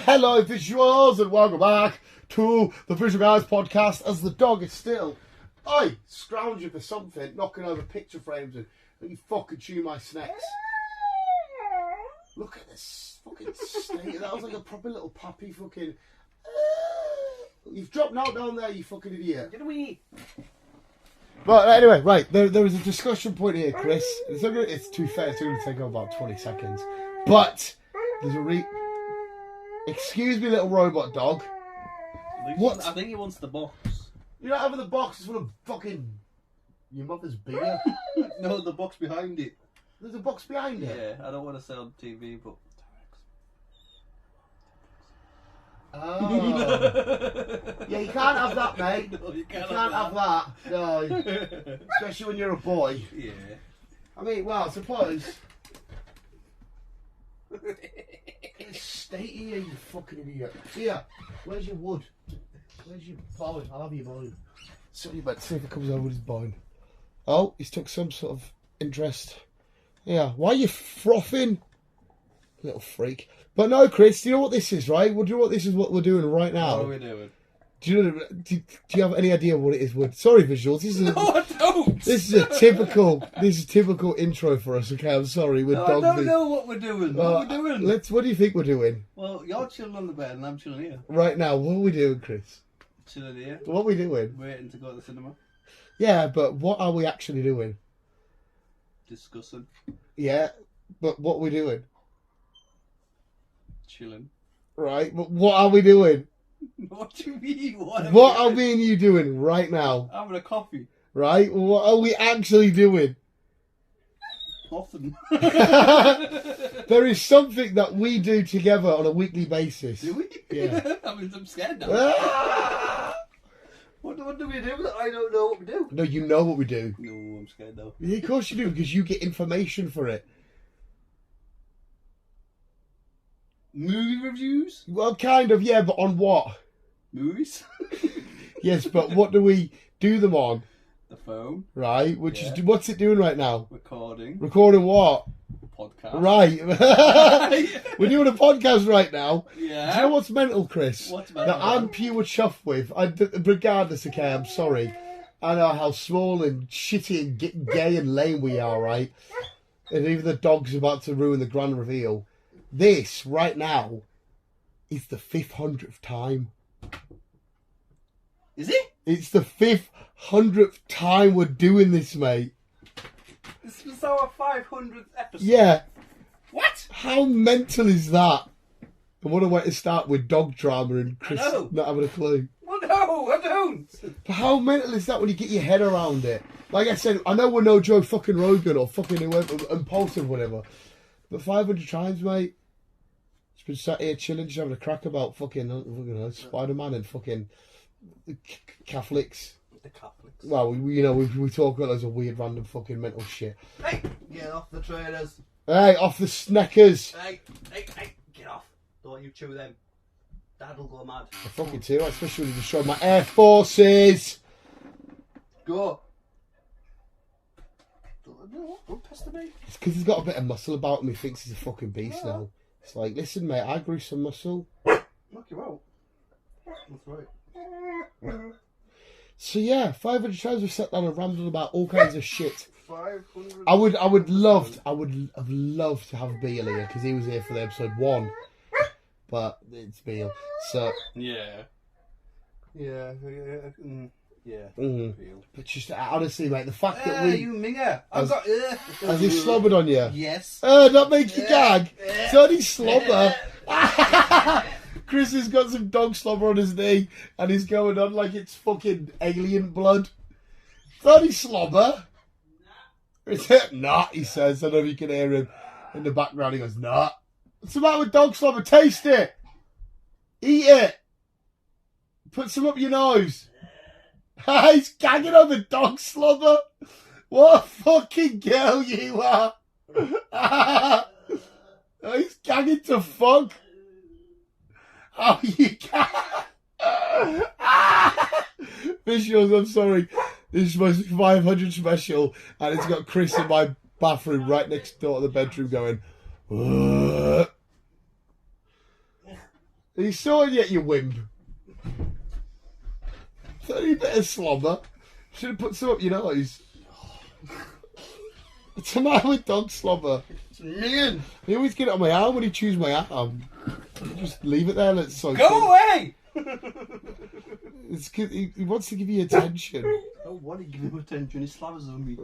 Hello visuals and welcome back to the Visual Guyz podcast as the dog is still scrounging for something, knocking over picture frames and you fucking chew my snacks. Look at this fucking state. That was like a proper little puppy fucking... You've dropped out down there, you fucking idiot. Get away. But anyway, right, there is a discussion point here, Chris. It's too fair, it's going to take about 20 seconds. But there's a Excuse me, little robot dog. What? I think he wants the box. You're not having the box, it's full of fucking... your mother's beer. No, the box behind it. There's a box behind it? Yeah, I don't want to say on TV, but... Oh. Yeah, you can't have that, mate. No, you can't have that. No. Especially when you're a boy. Yeah. I mean, well, I suppose... Stay here, you fucking idiot. Here, where's your wood? Where's your bone? I'll have your bone. Somebody better see if it comes over with his bone. Oh, he's took some sort of interest. Yeah, why are you frothing? Little freak. But no, Chris, do you know what this is, right? Well, do you know what this is what we're doing right now? What are we doing? Do you have any idea what it is? Sorry, visuals. This is No, I don't. This is typical intro for us. Okay, I'm sorry. We're I don't know what we're doing. What are we doing? What do you think we're doing? Well, you're chilling on the bed and I'm chilling here. Right now, what are we doing, Chris? Chilling here. What are we doing? Waiting to go to the cinema. Yeah, but what are we actually doing? Discussing. Yeah, but what are we doing? Chilling. Right, but what are we doing? What do you mean? What are me and you doing right now? Having a coffee. Right? What are we actually doing? Nothing. There is something that we do together on a weekly basis. Do we? Yeah. I'm scared now. Ah! What do we do? I don't know what we do. No, you know what we do. No, I'm scared now. Yeah, of course you do, because you get information for it. Movie reviews? Well, kind of, yeah, but on what? Movies? Yes, but what do we do them on? The phone. Right, which is, what's it doing right now? Recording. Recording what? Podcast. Right. We're doing a podcast right now. Yeah. Do you know what's mental, Chris? What's mental? That I'm pure chuffed with. Regardless, okay, I'm sorry. I know how small and shitty and gay and lame we are, right? And even the dog's about to ruin the grand reveal. This, right now, is the 500th time. Is it? It's the 500th time we're doing this, mate. This was our 500th episode. Yeah. What? How mental is that? And what a way to start with dog drama and Chris I know. not having a clue. Well, no, I don't. But how mental is that when you get your head around it? Like I said, I know we're no Joe fucking Rogan or fucking whoever, Impulsive, whatever. But 500 times, mate. It's been sat here chilling, just having a crack about fucking Spider-Man and fucking Catholics. The Catholics. Well, we talk about loads of weird, random fucking mental shit. Hey, get off the trailers. Hey, off the sneckers. Hey, get off. Don't you chew them. Dad'll go mad. I fucking too, especially when you destroyed my Air Forces. Go. Don't pester me. It's because he's got a bit of muscle about him. He thinks he's a fucking beast now. It's like, listen, mate, I grew some muscle. Knock you out. That's right. So yeah, 500 times we've sat down and rambled about all kinds of shit. 500. I would have loved to have Beale here because he was here for the episode 1, but it's Beale. So Yeah. But just honestly, mate, the fact that we you minger. I've got. has he slobbered on you? Yes. That makes you gag. Dirty slobber. Chris has got some dog slobber on his knee and he's going on like it's fucking alien blood. Dirty slobber. Is it? Nah, he says. I don't know if you can hear him in the background. He goes, nah. What's the matter with dog slobber? Taste it. Eat it. Put some up your nose. He's gagging on the dog slobber. What a fucking girl you are. He's gagging to fuck. Oh, you can't. Visuals, I'm sorry. This is my 500 special, and it's got Chris in my bathroom right next door to the bedroom going, "Ugh." Are you sorting yet, you wimp? It's only a bit of slobber. Should have put some up your nose. What's the matter with dog slobber? It's mean. He always get it on my arm when he chews my arm. Just leave it there and it's so Go away! It's 'cause he wants to give you attention. I don't want to give him attention. He slappers on me.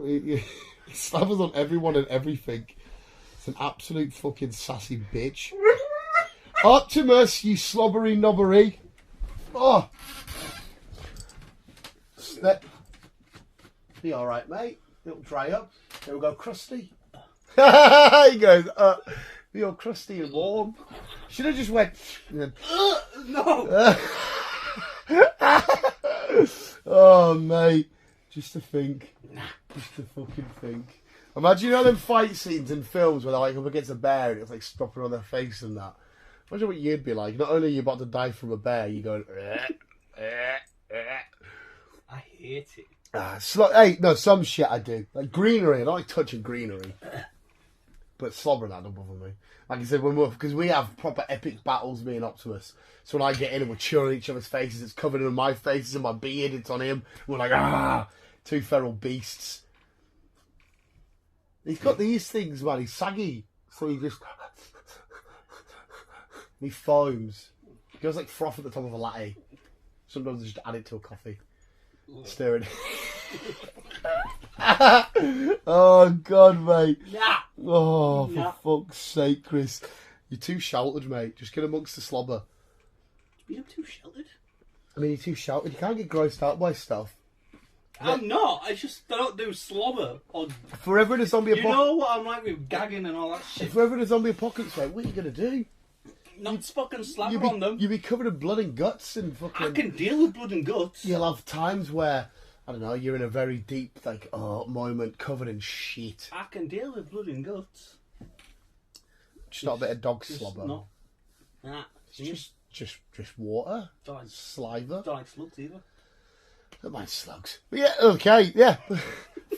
He slappers on everyone and everything. It's an absolute fucking sassy bitch. Optimus, you slobbery knobbery. Oh. Step. Be alright, mate. It'll dry up. It'll go crusty. He goes, be all crusty and warm. Should have just went. And then, No! Oh, mate. Just to think. Just to fucking think. Imagine them fight scenes in films where they're like up against a bear and it's like stopping on their face and that. Imagine what you'd be like. Not only are you about to die from a bear, you're going. I hate it. Hey, no, some shit I do. Like greenery. I don't like touching greenery. But slobbering that don't bother me. Like I said, because we have proper epic battles, me and Optimus. So when I get in and we're chewing each other's faces, it's covered in my faces and my beard, it's on him. We're like, two feral beasts. He's got these things, man. He's saggy. So he just... he foams. He goes like froth at the top of a latte. Sometimes I just add it to a coffee. Stir it. Oh, God, mate. Yeah. Oh, for fuck's sake, Chris. You're too sheltered, mate. Just get amongst the slobber. I'm too sheltered. I mean, you're too sheltered. You can't get grossed out by stuff. I'm not. I don't do slobber. Or... Forever in a zombie You apocalypse. know what I'm like with gagging and all that shit. Forever in a zombie apocalypse, mate. What are you going to do? Not fucking slobber on them. You'll be covered in blood and guts and fucking... I can deal with blood and guts. You'll have times where, I don't know, you're in a very deep, like, moment covered in shit. I can deal with blood and guts. Just not a bit of dog slobber. Not. Nah. Just water. Don't like, Saliva. don't like slugs either. Don't mind slugs. But yeah, okay, yeah.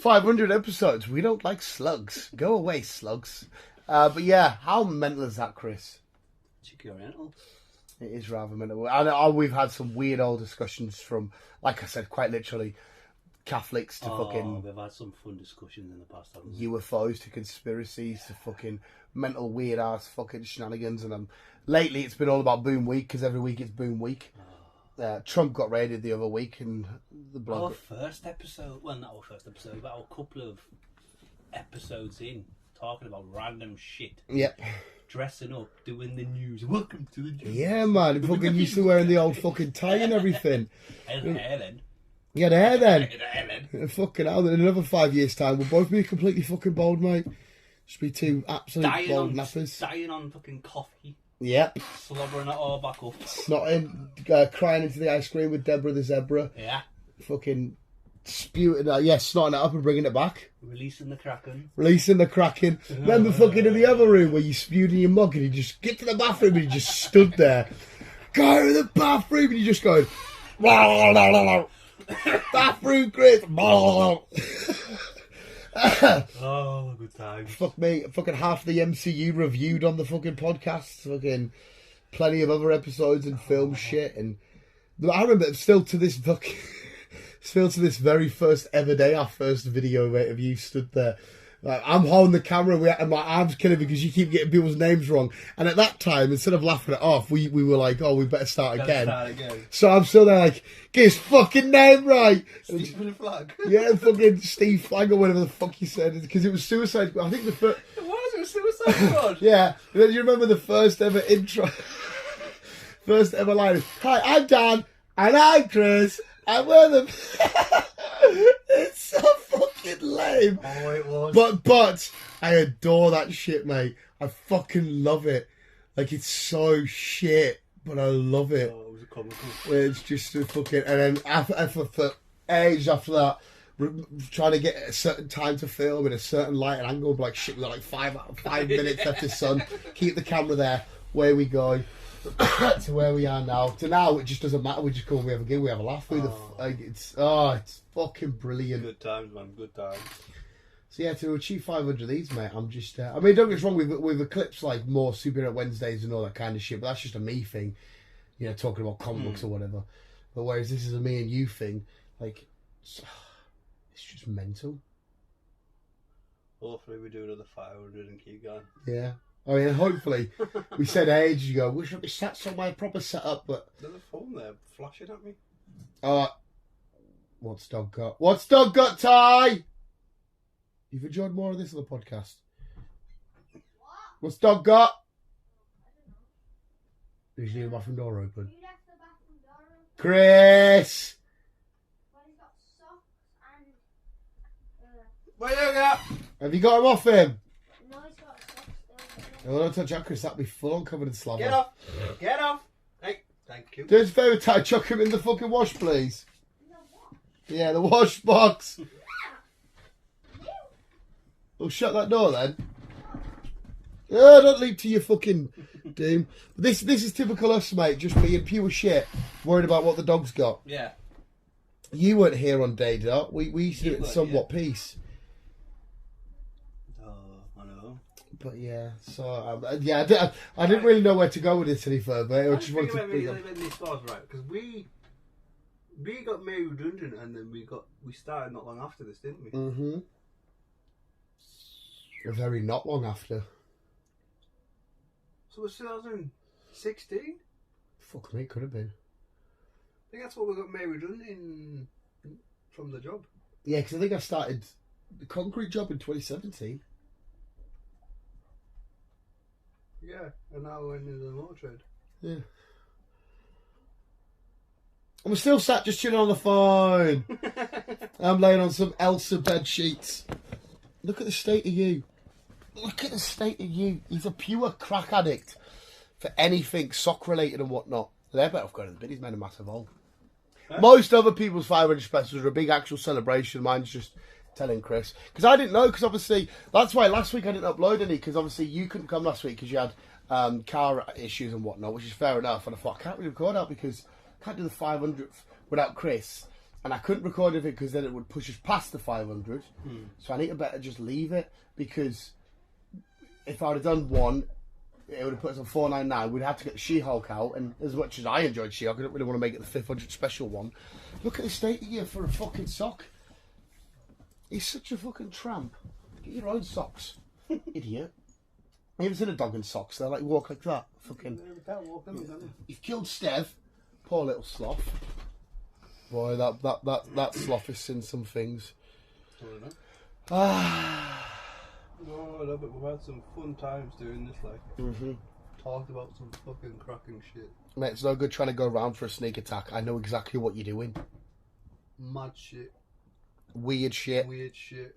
500 episodes. We don't like slugs. Go away, slugs. But yeah, how mental is that, Chris? Cheeky Oriental. It is rather mental. I know we've had some weird old discussions from, like I said, quite literally, Catholics to fucking... We've had some fun discussions in the past, haven't we? UFOs to conspiracies to fucking mental weird ass fucking shenanigans. And lately it's been all about Boom Week, because every week it's Boom Week. Trump got raided the other week and the blog... Our first episode, well not our first episode, but a couple of episodes in, talking about random shit. Yep. Dressing up, doing the news. Welcome to the news. Yeah, man. Fucking used to wearing the old fucking tie and everything. I had hair then. You had hair then? I had hair then. Fucking hell. In another 5 years' time, we'll both be completely fucking bald, mate. Just be two absolute bald nappers. Dying on fucking coffee. Yep. Slobbering it all back up. Snotting, crying into the ice cream with Deborah the zebra. Yeah. Fucking spewing that, snotting it up and bringing it back. Releasing the Kraken. Remember fucking in the other room where you spewed in your mug and you just get to the bathroom and you just stood there. Go to the bathroom and you just going, bathroom, Chris. Oh, good times. Fuck me, fucking half the MCU reviewed on the fucking podcast. Fucking plenty of other episodes and film shit. And I remember still to this very first ever day, our first video of you stood there. Like, I'm holding the camera and my arm's killing me because you keep getting people's names wrong. And at that time, instead of laughing it off, we were like, oh, we better start again. So I'm still there like, get his fucking name right. Steve Flag. Yeah, fucking Steve Flag or whatever the fuck you said. Because it was Suicide Squad. I think the first... It was Suicide Squad. Yeah. And then you remember the first ever intro? First ever line. Hi, I'm Dan. And I'm Chris. And we're the... It's so fucking lame. Oh, it was. But I adore that shit, mate. I fucking love it. Like, it's so shit, but I love it. Oh, it was a comical. It's just a fucking... And then for ages after that, trying to get a certain time to film in a certain light and angle, like, shit, we've got like 5 minutes left to sun. Keep the camera there. Away we go. To where we are now. To now, it just doesn't matter. We just go and we have a gig, we have a laugh. It's fucking brilliant. Good times, man. Good times. So yeah, to achieve 500 of these, mate, I'm just... I mean, don't get us wrong, with the clips like more Superhero Wednesdays and all that kind of shit, but that's just a me thing, you know, talking about comic books or whatever. But whereas this is a me and you thing, like, it's just mental. Hopefully we do another 500 and keep going. Yeah. I mean, hopefully, we said ages ago, we should be sat somewhere proper set up, but... There's a phone there flashing at me. What's dog got? What's dog got, Ty? You've enjoyed more of this on the podcast. What's dog got? Did you leave the bathroom door open? You left the bathroom door open. Chris! Well, he's got socks and... What you got? Have you got him off him? No, he's got socks still. Oh, don't touch that, Chris. That'd be full on covered in slather. Get off! Get off! Hey, thank you. Do us a favour, Ty. Chuck him in the fucking wash, please. No, what? Yeah, the wash box. Well, shut that door then. Oh, don't leap to your fucking doom. This is typical us, mate. Just being pure shit, worried about what the dog's got. Yeah. You weren't here on day dot. We used to do it in somewhat peace. Oh, I know. But yeah, so yeah, I didn't really know where to go with this any further. I just wanted to bring up. This was right because we got made redundant and then we started not long after this, didn't we? Mm-hmm. Very not long after. So it was 2016. Fuck me, it could have been. I think that's what we got made redundant from the job. Yeah, because I think I started the concrete job in 2017. Yeah, and now we're in the motor trade. Yeah. I'm still sat just chilling on the phone. I'm laying on some Elsa bed sheets. Look at the state of you. Look at the state of you. He's a pure crack addict for anything sock related and whatnot. They're better off going to the bin. He's made a massive hole. Huh? Most other people's 500 specials are a big actual celebration. Mine's just telling Chris. Because I didn't know, because obviously, that's why last week I didn't upload any, because obviously you couldn't come last week because you had car issues and whatnot, which is fair enough. And I thought, I can't really record out because I can't do the 500th without Chris. And I couldn't record it because then it would push us past the 500. So I need to better just leave it, because if I would have done one, it would have put us on 499. We'd have to get the She-Hulk out, and as much as I enjoyed She-Hulk, I don't really want to make it the 500 special one. Look at the state of you for a fucking sock. He's such a fucking tramp. Get your own socks, idiot. You ever seen a dog in socks? They like walk like that. Fucking. Yeah, we can't walk them, can we? You've killed Stev. Poor little sloth. Boy, that sloth has seen some things. Oh, no, but we've had some fun times doing this, like. Talked about some fucking cracking shit. Mate, it's no good trying to go around for a sneak attack. I know exactly what you're doing. Mad shit. Weird shit. Weird shit.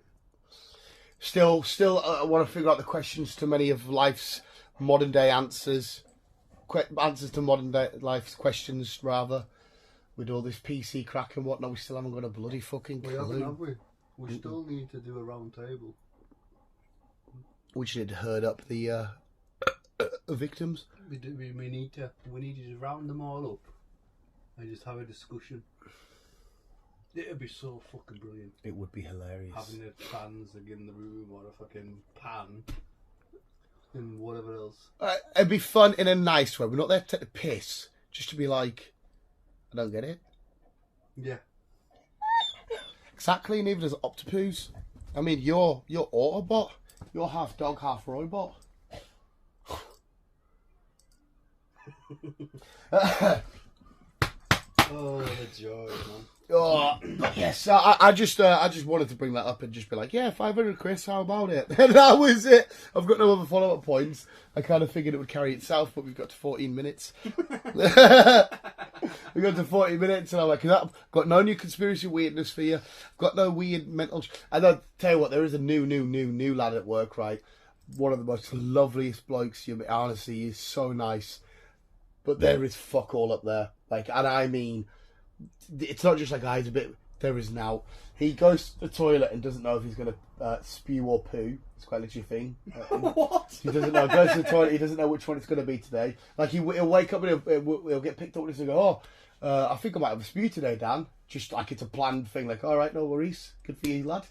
Still, I want to figure out the questions to many of life's modern day answers. Answers to modern day life's questions, rather. With all this PC crack and whatnot, we still haven't got a bloody fucking clue. We haven't, have we? We still need to do a round table. We should herd up the victims. We need to just round them all up and just have a discussion. It'd be so fucking brilliant. It would be hilarious. Having the fans in the room or a fucking pan and whatever else. It'd be fun in a nice way. We're not there to take the piss. Just to be like, I don't get it. Yeah. Exactly, and even as Octopus. I mean, you're Autobot. You're half dog, half robot. Oh, the joy, man. Oh, yes, I just wanted to bring that up and just be like, yeah, 500, Chris, how about it? And that was it. I've got no other follow-up points. I kind of figured it would carry itself, but we've got to 14 minutes. We got to 40 minutes, and I'm like, I've got no new conspiracy weirdness for you. I've got no weird mental... And I'll tell you what, there is a new lad at work, right? One of the most loveliest blokes you meet. Honestly, he's so nice. But there is fuck all up there. Like, and I mean... It's not just like, he's a bit... There is now. He goes to the toilet and doesn't know if he's going to spew or poo. It's quite literally a thing. What? He doesn't know. Goes to the toilet. He doesn't know which one it's going to be today. Like, he'll wake up and he'll get picked up and he'll go, I think I might have a spew today, Dan. Just like it's a planned thing. Like, all right, no worries. Good for you, lad.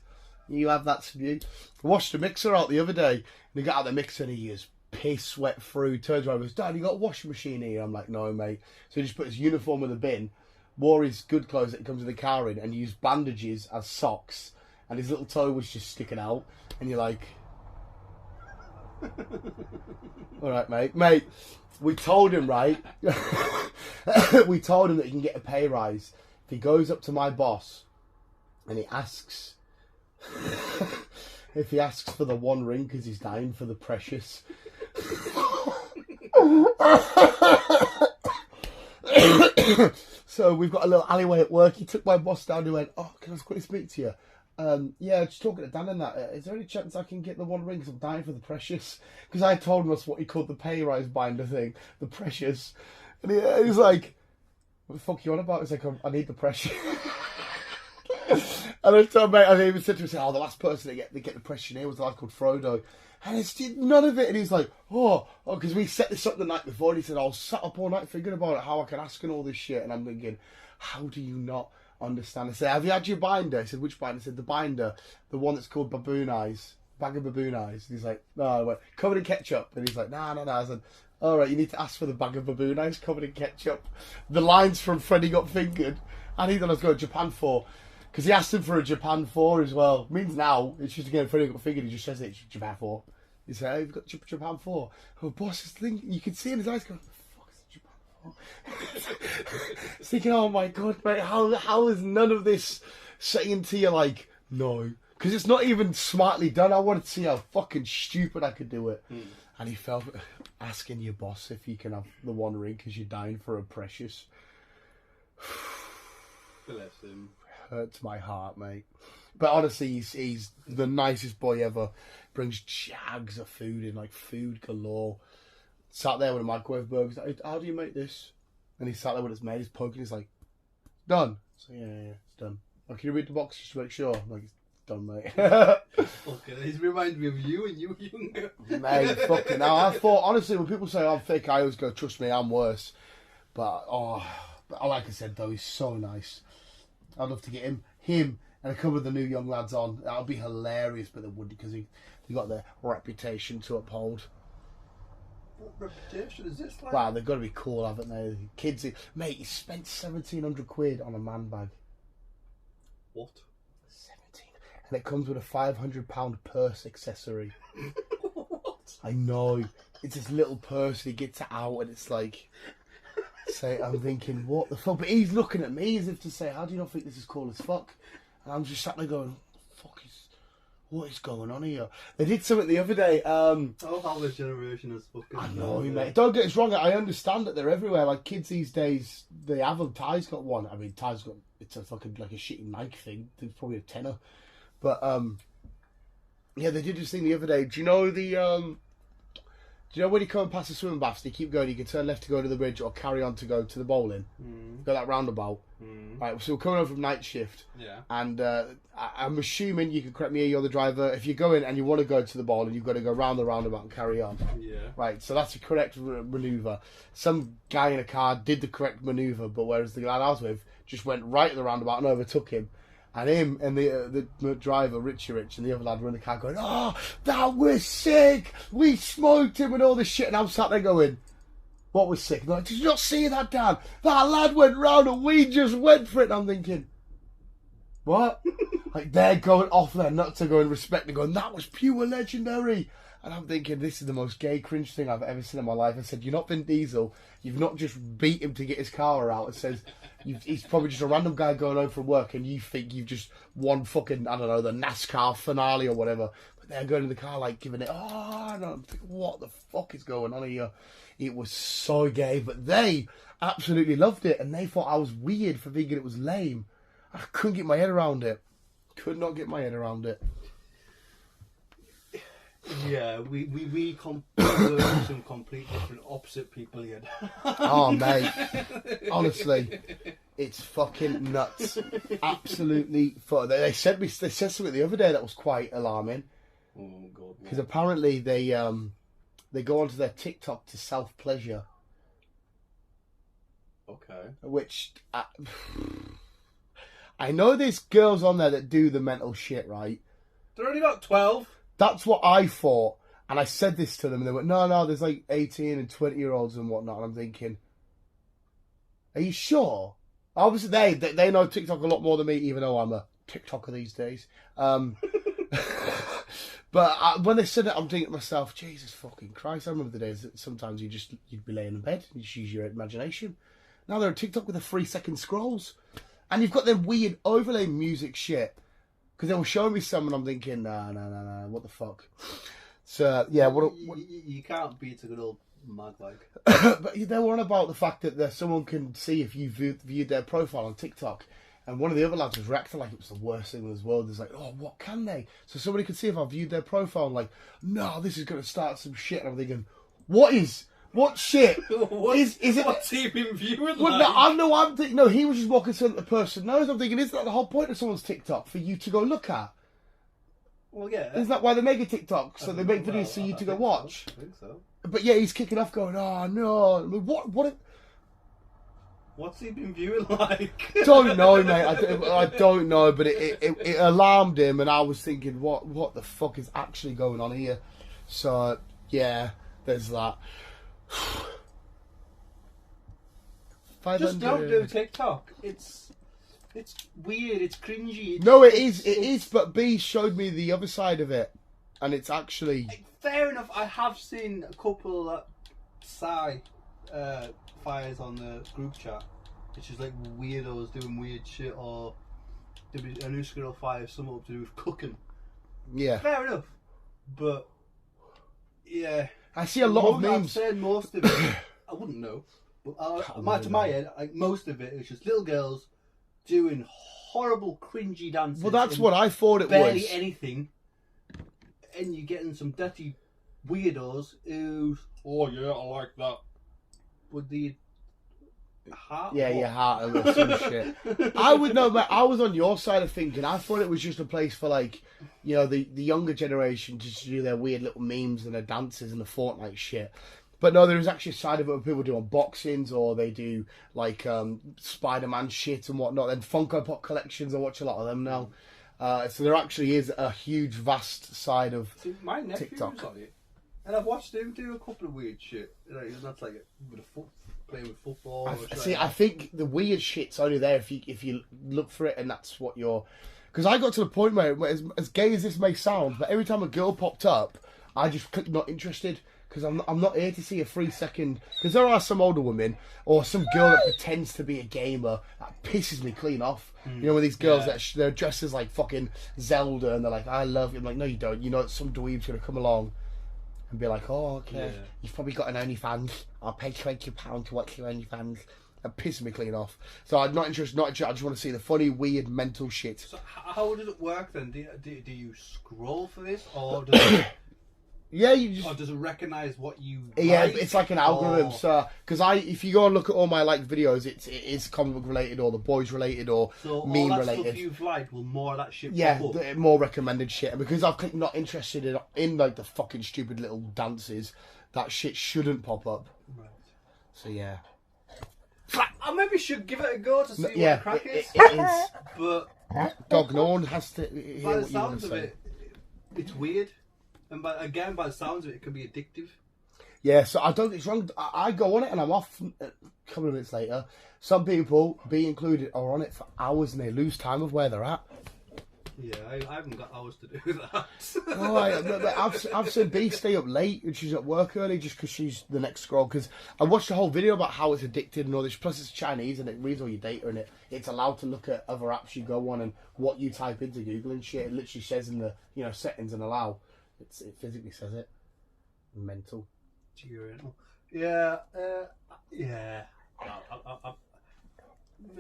You have that to you. I washed the mixer out the other day, and he got out the mixer and he is piss wet through. Turns around and goes, Dad, you got a washing machine here? I'm like, no, mate. So he just put his uniform in the bin, wore his good clothes that he comes in the car in, and used bandages as socks, and his little toe was just sticking out. And you're like, all right, mate. Mate, we told him, right? We told him that he can get a pay rise if he goes up to my boss and he asks, if he asks for the one ring because he's dying for the precious. So we've got a little alleyway at work. He took my boss down and went, oh, can I just quickly speak to you? Yeah, just talking to Dan and that. Is there any chance I can get the one ring because I'm dying for the precious? Because I told him that's what he called the pay rise binder thing, the precious. And he was like, what the fuck are you on about? He's like, I need the precious. And I told mate, I even said to him, oh, the last person to get the precious here was a lad called Frodo. And it's none of it. And he's like, oh, because we set this up the night before. And he said, I was sat up all night thinking about it, how I can ask and all this shit. And I'm thinking, how do you not understand? I said, have you had your binder? He said, which binder? I said, the binder, the one that's called baboon eyes, bag of baboon eyes. And he's like, no. I went, covered in ketchup. And he's like, no. I said, all right, you need to ask for the bag of baboon eyes covered in ketchup. The lines from Freddy Got Fingered. And he thought I was going to Japan 4. Because he asked him for a Japan 4 as well. Means now, it's just again, Freddy Got Fingered, he just says it's Japan 4. He said, oh, you've got Japan 4. Oh, boss is thinking, you can see in his eyes going, what the fuck is Japan 4? He's thinking, oh my God, mate, how is none of this saying to you like, no? Because it's not even smartly done. I wanted to see how fucking stupid I could do it. And he felt asking your boss if you can have the one ring because you're dying for a precious. Bless him. Hurts my heart, mate. But honestly, he's the nicest boy ever. Brings jags of food in, like food galore. Sat there with a microwave burger. He's like, how do you make this? And he sat there when it's made. He's poking. He's like, done. So yeah, it's done. Oh, can you read the box just to make sure? I'm like, it's done, mate. Okay, this reminds me of you when you were younger. Mate, fucking now. I thought honestly, when people say I'm fake, I always go, trust me, I'm worse. But like I said though, he's so nice. I'd love to get him and a couple of the new young lads on. That would be hilarious, but they wouldn't because they got their reputation to uphold. What reputation is this like? Wow, they've got to be cool, haven't they? Kids, mate, he spent 1,700 quid on a man bag. What? 17, and it comes with a £500 purse accessory. What? I know. It's this little purse. And he gets it out, and it's like. I'm thinking, what the fuck? But he's looking at me as if to say, how do you not think this is cool as fuck? And I'm just sat there going, what is going on here? They did something the other day. Oh, how this generation is fucking. I know, mate. Don't get us wrong. I understand that they're everywhere. Like kids these days, they have them. Ty's got one. I mean, Ty's got. It's a fucking like a shitty Nike thing. It's probably a tenner. But yeah, they did this thing the other day. Do you know the Do you know when you come past the swimming baths, they keep going, you can turn left to go to the bridge or carry on to go to the bowling? Go that roundabout. Right, so we're coming over from night shift. Yeah. And I'm assuming, you can correct me, you're the driver, if you're going and you want to go to the bowling, you've got to go round the roundabout and carry on. Yeah. Right, so that's the correct manoeuvre. Some guy in a car did the correct manoeuvre, but whereas the lad I was with just went right at the roundabout and overtook him. And him and the driver, Richie Rich, and the other lad were in the car going, oh, that was sick! We smoked him and all this shit. And I'm sat there going, what was sick? And they're like, did you not see that, Dan? That lad went round and we just went for it. And I'm thinking, what? Like, they're going off their nuts and going, respecting, going, that was pure legendary. And I'm thinking, this is the most gay cringe thing I've ever seen in my life. I said, you're not Vin Diesel. You've not just beat him to get his car out. It says, he's probably just a random guy going home from work and you think you've just won fucking, I don't know, the NASCAR finale or whatever. But they're going in the car like giving it, oh, no. I'm thinking, what the fuck is going on here? It was so gay. But they absolutely loved it. And they thought I was weird for thinking it was lame. I couldn't get my head around it. Could not get my head around it. Yeah, we were some complete different opposite people here. Oh, mate. Honestly, it's fucking nuts. Absolutely. They said something the other day that was quite alarming. Oh, God. Because apparently they go onto their TikTok to self-pleasure. Okay. Which... I know there's girls on there that do the mental shit, right? They're only about 12. That's what I thought. And I said this to them, and they went, no, there's like 18 and 20-year-olds and whatnot. And I'm thinking, are you sure? Obviously, they know TikTok a lot more than me, even though I'm a TikToker these days. But when they said it, I'm thinking to myself, Jesus fucking Christ. I remember the days that sometimes you'd be laying in bed and you just use your imagination. Now they're on TikTok with the 3-second scrolls. And you've got them weird overlay music shit. Because they were showing me some and I'm thinking, nah, what the fuck? So, yeah, what you can't beat a good old mag like. But they were on about the fact that someone can see if you viewed their profile on TikTok. And one of the other lads was reacting like it was the worst thing in this world. He's like, oh, what can they? So somebody could see if I viewed their profile and like, no, this is going to start some shit. And I'm thinking, what shit? Is it? What's he been viewing Well, like? I'm thinking, no, he was just walking so that the person knows. I'm thinking, isn't that the whole point of someone's TikTok? For you to go look at? Well, yeah. Isn't that why they make a TikTok? So they make videos for you to go watch? I think so. But yeah, he's kicking off going, oh no. I mean, What's he been viewing like? Don't know, mate. I don't know, but it alarmed him, and I was thinking, what the fuck is actually going on here? So yeah, there's that. Just don't do TikTok. It's weird. It's cringy. No, it is. But B showed me the other side of it, and it's actually fair enough. I have seen a couple fires on the group chat. It's just like weirdos doing weird shit, or there'd be an Instagram fire something up to do with cooking. Yeah. Fair enough, but yeah. I see a lot of memes. I've said most of it. I wouldn't know, but to my head, like most of it is just little girls doing horrible, cringy dances. Well, that's what I thought it barely was. Anything, and you're getting some dirty weirdos who, oh yeah, I like that. With the heart? Yeah, your heart or some shit. I would know, but I was on your side of thinking. I thought it was just a place for, like, you know, the younger generation just to do their weird little memes and their dances and the Fortnite shit. But no, there is actually a side of it where people do unboxings, or they do like Spider-Man shit and whatnot. And Funko Pop collections, I watch a lot of them now. So there actually is a huge, vast side of my nephew's TikTok. on it, and I've watched him do a couple of weird shit. He's not like playing with football. I think the weird shit's only there if you look for it, and that's what you're. Because I got to the point where as gay as this may sound, but every time a girl popped up, I just clicked not interested. Because I'm not here to see a 3-second. Because there are some older women or some girl that pretends to be a gamer that pisses me clean off. You know, with these girls that they're dressed as like fucking Zelda and they're like, I love you. I'm like, no, you don't. You know, some dweeb's gonna come along and be like, oh, okay, you've probably got an OnlyFans. I'll pay £20 to watch your OnlyFans. That pisses me clean off. So I'm not interested. I just want to see the funny, weird, mental shit. So how does it work then? Do you scroll for this, or does it? Yeah, you just. Or does it recognise what you? Yeah, like? it's like an algorithm. Or... So, because if you go and look at all my like videos, it is comic book related, or the boys related, or so meme all that related. Stuff you've liked, will more of that shit Yeah, pop up? more recommended shit. And because I've clicked not interested in like the fucking stupid little dances, that shit shouldn't pop up. Right. So yeah. I maybe should give it a go to see what Yeah, the crack is. it is. But Dog, no one has to hear by the what you want sounds to of say. it, it's weird. And by the sounds of it, it can be addictive. Yeah, so I don't think it's wrong. I go on it and I'm off a couple of minutes later. Some people, be included, are on it for hours and they lose time of where they're at. Yeah, I haven't got hours to do that. I've seen B stay up late and she's at work early just because she's the next scroll. Because I watched a whole video about how it's addicted and all this. Plus it's Chinese and it reads all your data and it's allowed to look at other apps you go on and what you type into Google and shit. It literally says in the settings and allow. It physically says it. Mental. Yeah. Yeah. No,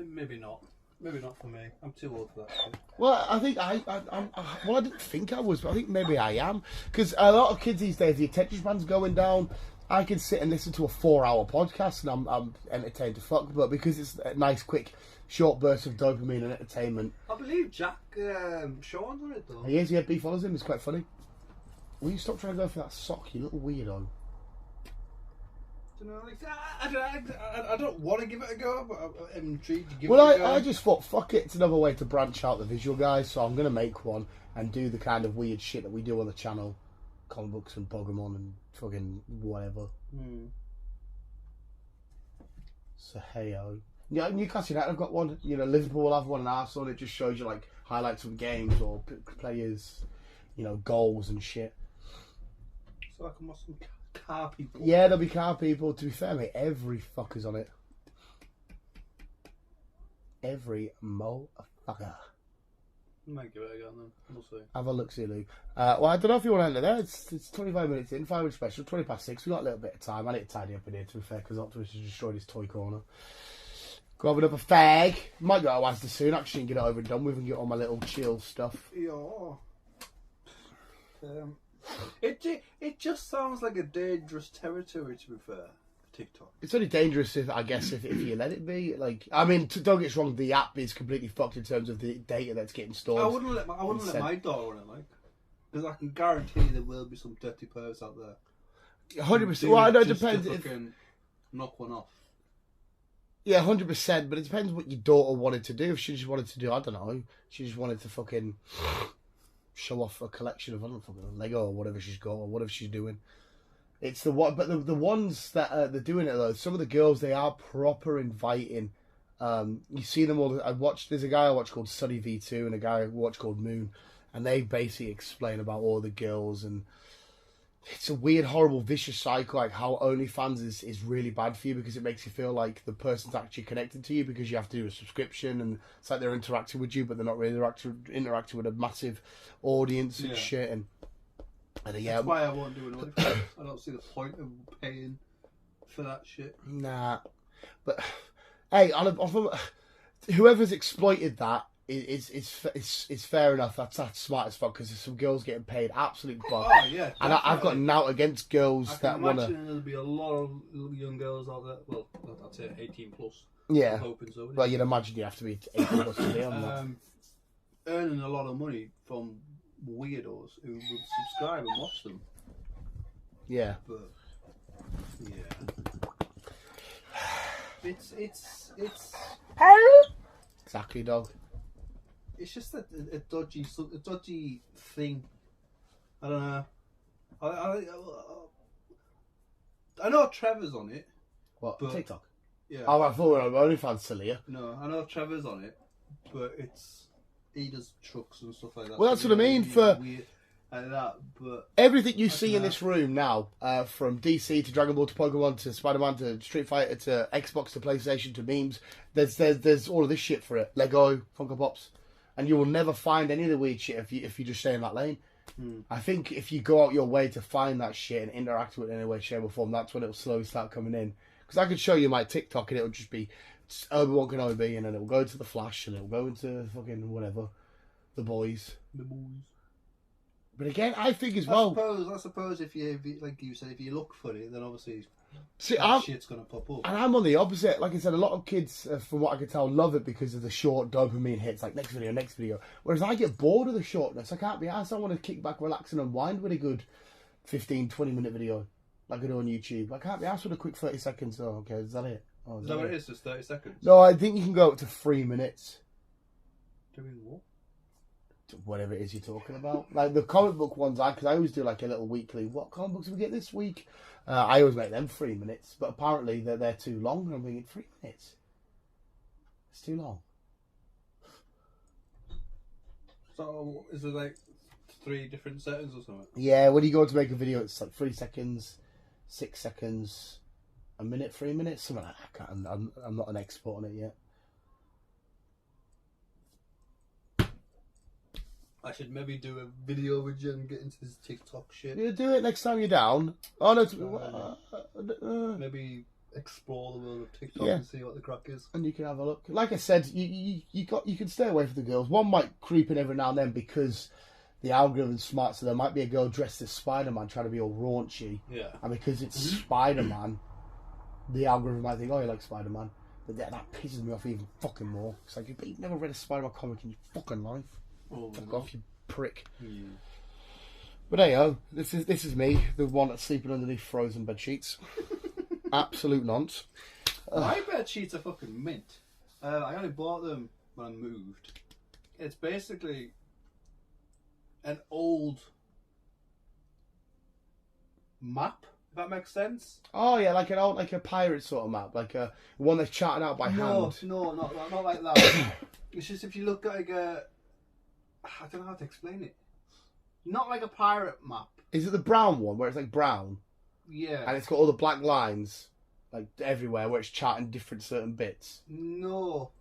maybe not. Maybe not for me. I'm too old for that shit. Well, I think I didn't think I was, but I think maybe I am. Because a lot of kids these days, the attention span's going down. I can sit and listen to a 4-hour podcast and I'm entertained to fuck. But because it's a nice, quick, short burst of dopamine and entertainment. I believe Jack Sean's on it though. He is, yeah. B follows him. It's quite funny. Will you stop trying to go for that sock, you little weirdo? don't know. Like, I don't want to give it a go, but I'm intrigued to give Well, it a go. I just thought, fuck it, it's another way to branch out the visual guys, so I'm going to make one and do the kind of weird shit that we do on the channel. Comic books and Pokemon and fucking whatever. So, hey-o. Yeah, Newcastle United have got one. You know, Liverpool will have one and Arsenal. It just shows you, like, highlights from games or players, you know, goals and shit. So I can watch some car people. Yeah, there'll be car people. To be fair, mate, every fucker's on it. Every motherfucker. Might give it a go then. We'll see. Have a look, see, Lou. Well, I don't know if you want to end it there. It's 25 minutes in, 5 minutes special, 20 past 6. We've got a little bit of time. I need to tidy up in here, to be fair, because Optimus has destroyed his toy corner. Go have another fag. Might go to Asda soon, actually, and get it over and done with and get all my little chill stuff. Yeah. It just sounds like a dangerous territory, to be fair. TikTok. It's only dangerous, if you let it be. Like, I mean, don't get us wrong, the app is completely fucked in terms of the data that's getting stored. I wouldn't let my daughter on it, like, because I can guarantee there will be some dirty pervs out there. 100%. Well, I know it Just depends. to If, fucking knock one off. yeah, 100%. But it depends what your daughter wanted to do. If she just wanted to do, I don't know, she just wanted to fucking show off a collection of, I don't know, fucking Lego or whatever she's got or whatever she's doing. It's the one, but the ones that they're doing it though. Some of the girls, they are proper inviting. You see them all. There's a guy I watch called Sunny V2 and a guy I watch called Moon, and they basically explain about all the girls, and it's a weird, horrible, vicious cycle. Like how OnlyFans is really bad for you because it makes you feel like the person's actually connected to you because you have to do a subscription and it's like they're interacting with you, but they're not really interacting with a massive audience and shit. And yeah, that's why I won't do an OnlyFans. I don't see the point of paying for that shit. Nah, but hey, whoever's exploited that is fair enough. That's smart as fuck because there's some girls getting paid absolute buck. Oh yeah, and I've got nout against girls that want to. There'll be a lot of young girls out there. Well, I'd say 18 plus. Yeah. I'm hoping so. Well, you'd imagine you have to be 18 plus to be on that. Earning a lot of money from weirdos who would subscribe and watch them. Yeah. But yeah, it's Exactly, dog. it's just a dodgy thing. I don't know. I know Trevor's on it. What, but, TikTok? Yeah. Oh, I thought we were OnlyFans silly. No, I know Trevor's on it, but he does trucks and stuff like that. Well, that's so what I mean, for weird like that. But everything you see in this room now, from DC to Dragon Ball to Pokemon to Spider-Man to Street Fighter to Xbox to PlayStation to memes, there's all of this shit for it. Lego, Funko Pops, and you will never find any of the weird shit if you just stay in that lane. I think if you go out your way to find that shit and interact with it in any way, shape or form, that's when it'll slowly start coming in. Because I could show you my TikTok and it'll just be Obi-Wan Kenobi, and then it'll go to the Flash and it'll go into fucking whatever, the boys. But again, I think as well. I suppose if you like you said, if you look funny, then obviously shit's gonna pop up. And I'm on the opposite. Like I said, a lot of kids, from what I can tell, love it because of the short dopamine hits, like next video. Whereas I get bored of the shortness. I can't be asked. I want to kick back, relax, and unwind with a good 15, 20-minute video, like I do on YouTube. I can't be asked with a quick 30 seconds. Oh, okay, is that it? Oh, Is that what it is? Just 30 seconds? No, I think you can go up to 3 minutes. Doing what? Whatever it is you're talking about. Like the comic book ones, because I always do like a little weekly, what comic books did we get this week? I always make them 3 minutes, but apparently they're too long, and I'm thinking 3 minutes? It's too long. So, is it like 3 different settings or something? Yeah, when you go to make a video, it's like 3 seconds, 6 seconds, a minute, 3 minutes, something like that. I'm not an expert on it yet. I should maybe do a video with you and get into this TikTok shit. You do it next time you're down. Oh no, maybe explore the world of TikTok Yeah. and see what the crack is. and you can have a look. Like I said, you can stay away from the girls. One might creep in every now and then because the algorithm's smart. So there might be a girl dressed as Spider-Man trying to be all raunchy, Yeah. and because it's Spider-Man, the algorithm might think, "Oh, you like Spider-Man." But that pisses me off even fucking more. It's like, you've never read a Spider-Man comic in your fucking life. Oh, Fuck off, you prick. Yeah. But hey, this is me, the one that's sleeping underneath frozen bed sheets. Absolute nonce. My bed sheets are fucking mint. I only bought them when I moved. It's basically an old map, if that makes sense. Oh yeah, like a pirate sort of map, like a one that's charted out by hand. No, not like that. It's just if you look at like I don't know how to explain it. Not like a pirate map. Is it the brown one where it's like brown Yeah. and it's got all the black lines like everywhere where it's charting different certain bits? No.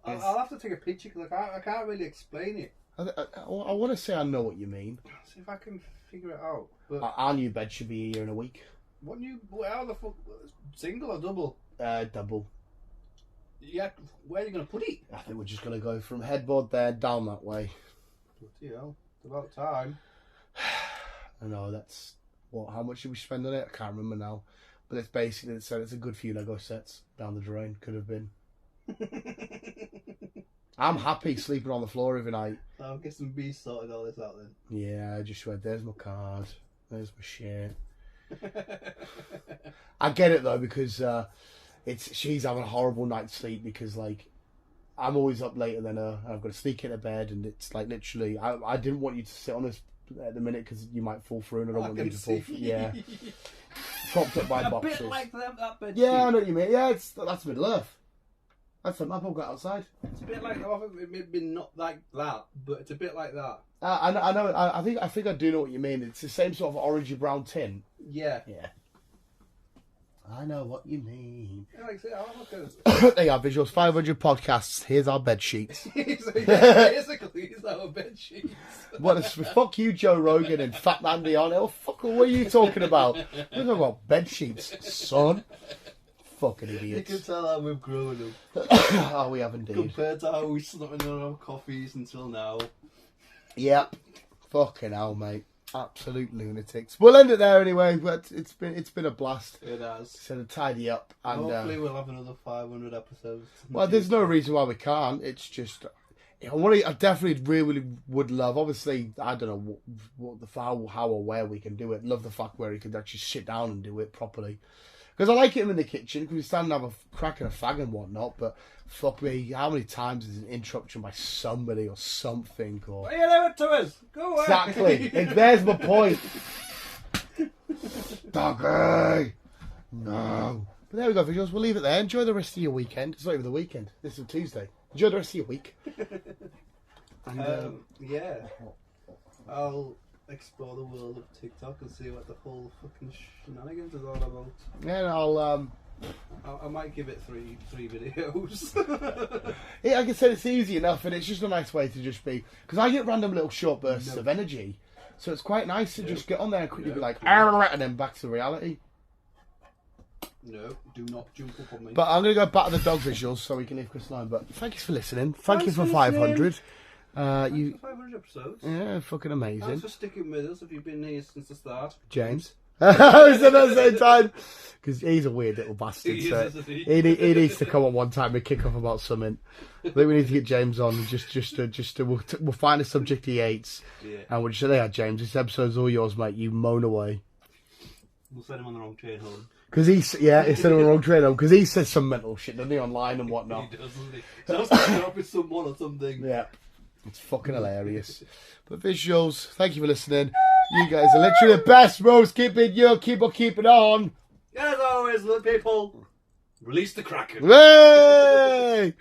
It's- I'll have to take a picture because I can't really explain it. I want to say I know what you mean. See if I can figure it out. But Our new bed should be here in a week. how the fuck? Single or double? Double. Yeah. Where are you gonna put it? I think we're just gonna go from headboard there down that way. Bloody hell. It's about time. I know that's what. How much did we spend on it? I can't remember now. But it's basically it's a good few Lego sets down the drain. Could have been. I'm happy sleeping on the floor every night. I'll get some bees sorted all this out then. Yeah, I just went. There's my card. There's my shit. I get it though because she's having a horrible night's sleep because like I'm always up later than her. And I've got to sneak into bed and it's like literally. I didn't want you to sit on us at the minute because you might fall through and I don't want you to fall. Yeah, propped up by a boxes. bit like that bed. Yeah, I sheet. know what you mean. Yeah, that's Middle Earth. That's the map I've got outside. It's a bit like maybe not like that, but it's a bit like that. I know. I think I do know what you mean. It's the same sort of orangey brown tint. Yeah. Yeah. I know what you mean. Yeah, like I say, I'll look at There you are, visuals. 500 podcasts. Here's our bed sheets. So, yeah, basically, it's our bed sheets. What? Fuck you, Joe Rogan and Fat Andy on it. Fuck, what are you talking about? We're talking about bed sheets, son. Fucking You idiots. can tell how we've grown up Oh, we have indeed. compared to how we slept in our coffees until now. Yep. Fucking hell, mate. Absolute lunatics. We'll end it there anyway. But it's been a blast. It has. So to tidy up and Hopefully, we'll have another 500 episodes. well, there's no reason why we can't. It's just I definitely really would love. Obviously, I don't know what the how or where we can do it. Love the fact where he could actually sit down and do it properly. Because I like him in the kitchen because we stand and have a crack and a fag and whatnot. But fuck me, how many times is an interruption by somebody or something or Why you leave it to us? Go away. exactly? There's my point. Doggy, no. But there we go, visuals. We'll leave it there. Enjoy the rest of your weekend. It's not even the weekend. This is Tuesday. Enjoy the rest of your week. And, Yeah. I'll explore the world of TikTok and see what the whole fucking shenanigans is all about. yeah, and I'll I might give it three videos. yeah, like I said, it's easy enough, and it's just a nice way to just be because I get random little short bursts of energy, so it's quite nice to just get on there and quickly be like, and then back to reality. No, do not jump up on me. But I'm gonna go back to the dog visuals so we can leave Chris alone. But thank you for listening. Thank you Thanks for for 500. Thanks You for 500 episodes. yeah, fucking amazing, Thanks for sticking with us if you've been here since the start. James. I said at the same time because he's a weird little bastard. He So is, isn't he? he needs to come on one time and kick off about something. I think we need to get James on just to we'll find a subject he hates Yeah. and we'll just say, "There, James, this episode's all yours, mate. You moan away." We'll send him on the wrong train home. Because instead of a wrong train home, because he says some mental shit, doesn't he, online and whatnot. He does, doesn't he? So I was catching up with someone or something. Yeah, it's fucking hilarious. But visuals, thank you for listening. You guys are literally the best, bros. Keep it on. As always, little people, release the Kraken. Hey!